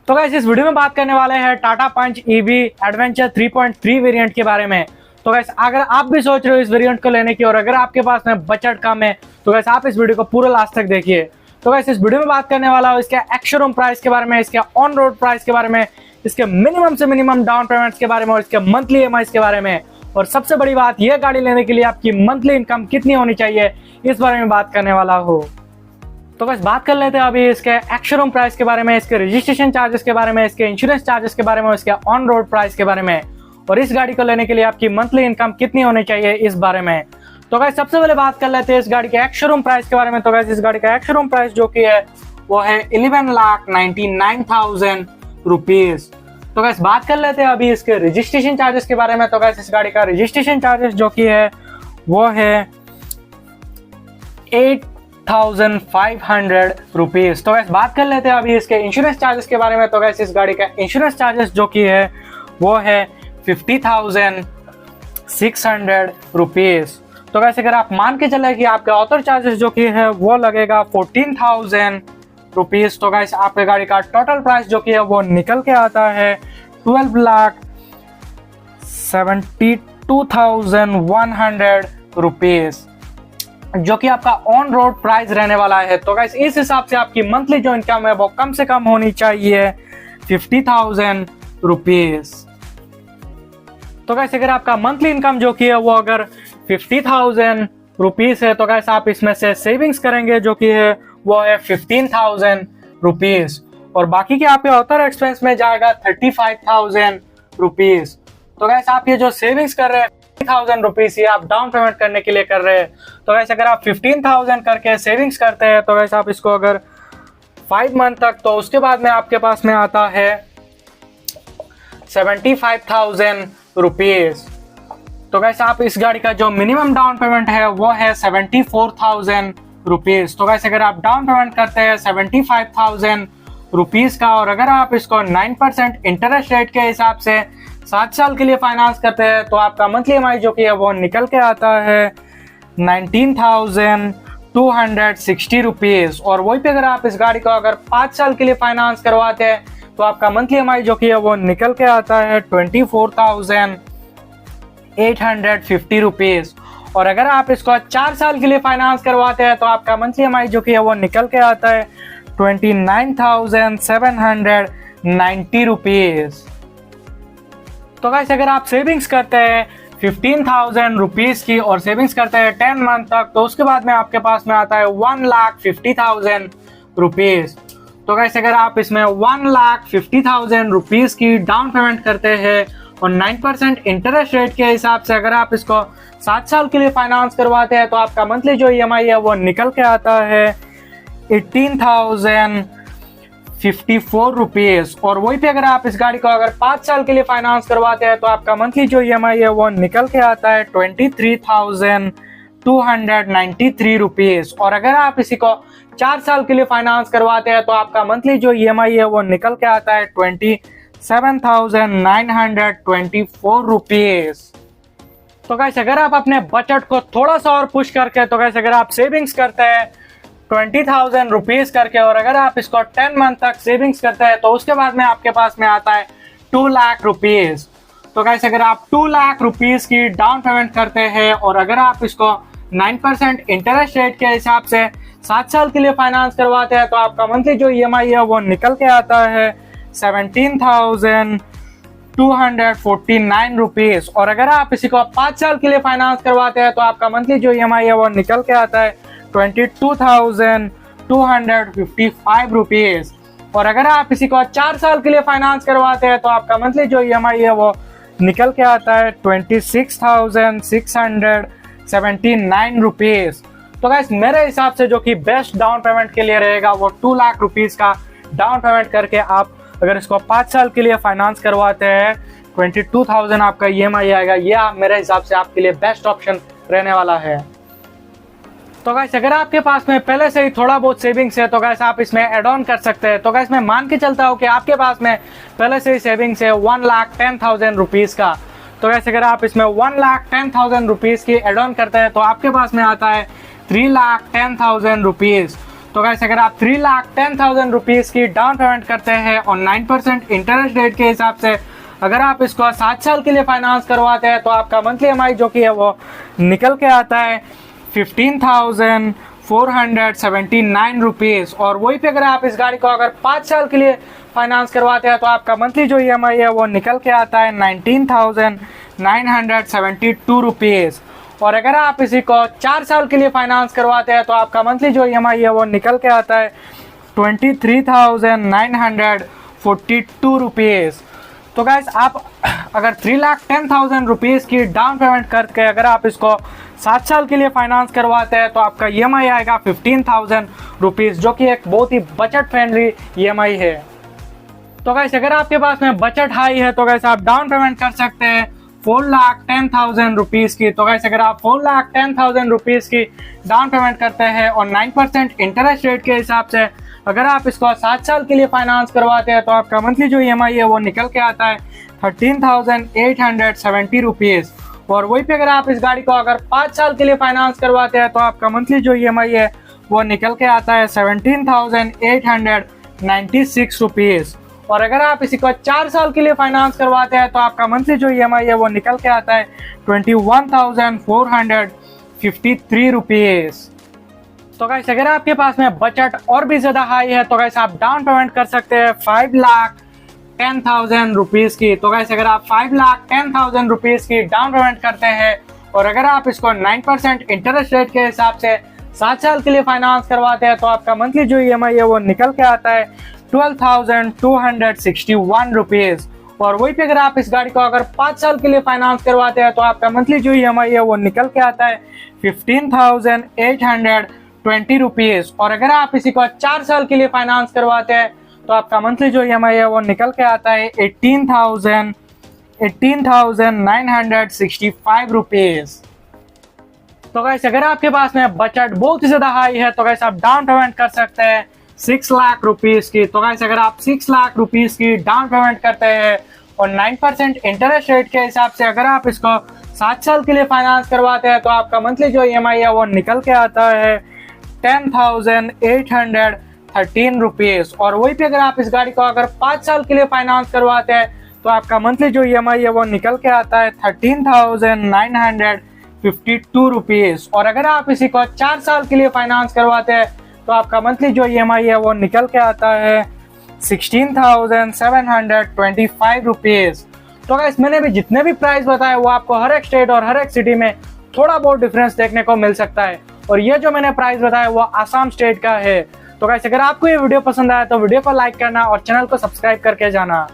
तो गाइस इस वीडियो में बात करने वाले हैं Tata punch EV adventure 3.3 variant के बारे में। तो गाइस अगर आप भी सोच रहे हो इस वेरिएंट को लेने की और अगर आपके पास में बजट कम है तो गाइस आप इस वीडियो को पूरा लास्ट तक देखिए। तो गाइस इस वीडियो में बात करने वाला हूँ इसके एक्स-शोरूम प्राइस के बारे में, इसके ऑन रोड प्राइस के बारे में, इसके मिनिमम से मिनिमम डाउन पेमेंट्स के बारे में और इसके मंथली ईएमआई के बारे में। और सबसे बड़ी बात, यह गाड़ी लेने के लिए आपकी मंथली इनकम कितनी होनी चाहिए इस बारे में बात करने वाला हूँ। तो बस बात कर लेते हैं अभी इसके एक्स-शोरूम प्राइस के बारे में, इसके रजिस्ट्रेशन चार्जेस के बारे में, इसके इंश्योरेंस चार्जेस के बारे में, इसके ऑन रोड प्राइस के बारे में और इस गाड़ी को लेने के लिए आपकी मंथली इनकम कितनी होनी चाहिए इस बारे में। तो गाइस सबसे पहले बात कर लेते हैं इस गाड़ी के एक्स-शोरूम प्राइस के बारे में। तो गाइस इस गाड़ी का एक्स-शोरूम प्राइस जो कि है वो है 11,99,000 रुपीज। तो गाइस बात कर लेते हैं अभी इसके रजिस्ट्रेशन चार्जेस के बारे में। तो गाइस इस गाड़ी का रजिस्ट्रेशन चार्जेस जो कि है वो है 8,500 रुपीज। तो गाइस बात कर लेते हैं अभी इसके इंश्योरेंस चार्जेस के बारे में। तो गाइस इस गाड़ी का इंश्योरेंस चार्जेस जो कि है वो है 50,600 रुपीज। तो गाइस अगर आप मान के चले कि आपके ऑथर चार्जेस जो कि है वो लगेगा 14,000 रुपीज। तो गाइस आपके गाड़ी का टोटल प्राइस जो कि है वो निकल के आता है 12,72,100 रुपीज, जो कि आपका ऑन रोड प्राइस रहने वाला है। तो गाइस इस हिसाब से आपकी मंथली जो इनकम है वो कम से कम होनी चाहिए 50,000 रुपीज। तो गाइस अगर आपका मंथली इनकम जो कि है वो अगर 50,000 रुपीज है तो गाइस आप इसमें से सेविंग्स करेंगे जो कि है वो है 15,000 रुपीज और बाकी के आपके ऑथर एक्सपेंस में जाएगा 35,000 रुपीज। तो गाइस आप ये जो सेविंग्स कर रहे हैं 50,000 रुपीज ये आप डाउन पेमेंट करने के लिए कर रहे हैं। तो गाइस अगर आप 15,000 करके सेविंग्स करते हैं तो गाइस आप इसको अगर 5 मंथ तक, तो उसके बाद में आपके पास में आता है 75,000 रुपीज। तो गाइस आप इस गाड़ी का जो मिनिमम डाउन पेमेंट है वो है 74,000 रुपीज। तो गाइस अगर आप डाउन पेमेंट करते हैं 75,000 रुपीज का और अगर आप इसको 9% इंटरेस्ट रेट के हिसाब से 7 साल के लिए फाइनेंस करते हैं तो आपका मंथली ईएमआई जो कि है वो निकल के आता है 19,260 रुपीज। और वही पे अगर आप इस गाड़ी को अगर 5 साल के लिए फाइनेंस करवाते हैं तो आपका मंथली ईएमआई जो कि है वो निकल के आता है 24,850 रुपीज। और अगर आप इसको 4 साल के लिए फाइनेंस करवाते हैं तो आपका मंथली ईएमआई जो कि है वो निकल के आता है 29,790 रुपीज। तो गाइस अगर आप सेविंग्स करते हैं 15,000 रुपीज की और सेविंग्स करते हैं 10 मंथ तक तो उसके बाद में आपके पास में आता है 1,50,000 रुपीज। तो गाइस अगर आप इसमें 1,50,000 रुपीज की डाउन पेमेंट करते हैं और 9% इंटरेस्ट रेट के हिसाब से अगर आप इसको 7 साल के लिए फाइनेंस करवाते हैं तो आपका मंथली जो ईएमआई है वो निकल के आता है 18,054 रुपीज। और वही पे अगर आप इस गाड़ी को अगर 5 साल के लिए फाइनेंस करवाते हैं तो आपका मंथली जो ईएमआई है वो निकल के आता है 23,293 रुपीज। और अगर आप इसी को 4 साल के लिए फाइनेंस करवाते हैं तो आपका मंथली जो ईएमआई है वो निकल के आता है 27,924 रुपीज। तो गाइस अगर आप अपने बजट को थोड़ा सा और पुश करके, तो गाइस अगर आप सेविंग्स करते हैं 20,000 रुपीज करके और अगर आप इसको 10 मंथ तक सेविंग्स करते हैं तो उसके बाद में आपके पास में आता है 2 लाख रुपीज। तो गाइस अगर आप 2 लाख रुपीज की डाउन पेमेंट करते हैं और अगर आप इसको 9% इंटरेस्ट रेट के हिसाब से 7 साल के लिए फाइनेंस करवाते हैं तो आपका मंथली जो ईएमआई है वो निकल के आता है 17,249 रुपीज। और अगर आप इसी को 5 साल के लिए फाइनेंस करवाते हैं तो आपका मंथली जो ईएमआई है वो निकल के आता है 22,255 रुपीज। और अगर आप इसी को 4 साल के लिए फाइनेंस करवाते हैं तो आपका मंथली जो ईएमआई है वो निकल के आता है 26,679 रुपीज। तो गाइस मेरे हिसाब से जो कि बेस्ट डाउन पेमेंट के लिए रहेगा वो 2 लाख रुपीज का डाउन पेमेंट करके आप अगर इसको 5 साल के लिए फाइनेंस करवाते हैं 22,000 आपका ईएमआई आएगा। यह मेरे हिसाब से आपके लिए बेस्ट ऑप्शन रहने वाला है। तो गाइस अगर आपके पास में पहले से ही थोड़ा बहुत सेविंग्स है तो गाइस आप इसमें एड ऑन कर सकते हैं। तो गाइस मैं मान के चलता हूँ कि आपके पास में पहले से ही सेविंग्स है 1,10,000 रुपीज का। तो गाइस अगर आप इसमें 1,10,000 रुपीज की एड ऑन करते हैं तो आपके पास में आता है 3,10,000 रुपीज। तो गाइस अगर आप 3,10,000 रुपीज़ की डाउन पेमेंट करते हैं और 9% इंटरेस्ट रेट के हिसाब से अगर आप इसको 7 साल के लिए फाइनेंस करवाते हैं तो आपका मंथली EMI जो कि है वो निकल के आता है 15,479 रुपीज़। और वहीं पे अगर आप इस गाड़ी को अगर 5 साल के लिए फाइनेंस करवाते हैं तो आपका मंथली जो EMI है वो निकल के आता है 19,972 रुपीज़। और अगर आप इसी को 4 साल के लिए फाइनेंस करवाते हैं तो आपका मंथली जो EMI है वो निकल के आता है 23,942 रुपीज़। तो गाइस आप अगर 3,10,000 रुपीज़ की डाउन पेमेंट करके अगर आप इसको 7 साल के लिए फाइनेंस करवाते हैं तो आपका EMI आएगा 15,000 रुपीज़, जो कि एक बहुत ही बजट फ्रेंडली EMI है। तो गाइस अगर आपके पास में बजट हाई है तो गाइस आप डाउन पेमेंट कर सकते हैं 4,10,000 रुपीज़ की। तो गाइस अगर आप 4,10,000 रुपीज़ की डाउन पेमेंट करते हैं और 9% इंटरेस्ट रेट के हिसाब से अगर आप इसको 7 साल के लिए फाइनेंस करवाते हैं तो आपका मंथली जो EMI है वो निकल के आता है 13,870 रुपीज़। और वहीं पे अगर आप इस गाड़ी को अगर 5 साल के लिए फाइनेंस करवाते हैं तो आपका मंथली जो EMI है वो निकल के आता है 17,896 रुपीज़। और अगर आप इसी को 4 साल के लिए फाइनेंस करवाते हैं तो आपका मंथली जो EMI है वो निकल के आता है 21,453 रुपीज़। तो गाइस अगर आपके पास में बजट और भी ज़्यादा हाई है तो गाइस आप डाउन पेमेंट कर सकते हैं 5,10,000 रुपीज़ की। तो गाइस अगर आप 5,10,000 रुपीज़ की डाउन पेमेंट करते हैं और अगर आप इसको 9% इंटरेस्ट रेट के हिसाब से 7 साल के लिए फाइनेंस करवाते हैं तो आपका मंथली जो EMI है वो निकल के आता है 12,261 रुपीज़। और वहीं पे अगर आप इस गाड़ी को अगर 5 साल के लिए फाइनेंस करवाते हैं तो आपका मंथली जो EMI है वो निकल के आता है 15,820 रुपीज़। और अगर आप इसी को 4 साल के लिए फाइनेंस करवाते हैं तो आपका मंथली जो EMI है वो निकल के आता है 18,965 रुपीज़। तो गाइस अगर आपके पास में बजट बहुत ही ज़्यादा हाई है तो गाइस आप डाउन पेमेंट कर सकते हैं 6 लाख रुपीज़ की। तो गाइस अगर आप 6 लाख रुपीज़ की डाउन पेमेंट करते हैं और 9% इंटरेस्ट रेट के हिसाब से अगर आप इसको 7 साल के लिए फाइनेंस करवाते हैं तो आपका मंथली जो EMI है वो निकल के आता है 10,813 रुपीज़। और वहीं पे अगर आप इस गाड़ी को अगर 5 साल के लिए फाइनेंस करवाते हैं तो आपका मंथली जो EMI है वो निकल के आता है 13,952 रुपीज़। और अगर आप इसी को 4 साल के लिए फाइनेंस करवाते हैं तो आपका मंथली जो EMI है वो निकल के आता है 16,725 रुपीज़। तो गाइस मैंने भी जितने भी प्राइस बताए वो आपको हर एक स्टेट और हर एक सिटी में थोड़ा बहुत डिफरेंस देखने को मिल सकता है। और ये जो मैंने प्राइस बताया वो आसाम स्टेट का है। तो गाइस अगर आपको ये वीडियो पसंद आया तो वीडियो को लाइक करना और चैनल को सब्सक्राइब करके जाना।